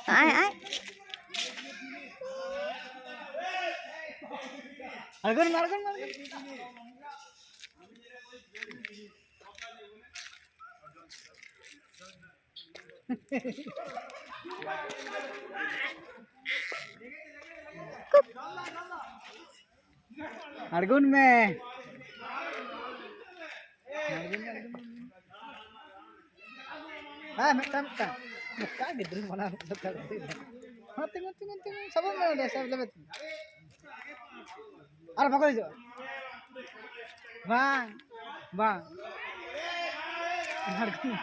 আয় আয় আরগুন মারগুন মারগুন अर्गुन में हाँ मैं तब का क्या गिद्र बना सकता है हाँ तिंग सब में दे सब लेबे अरे पकड़ जो वाह वाह अर्गुन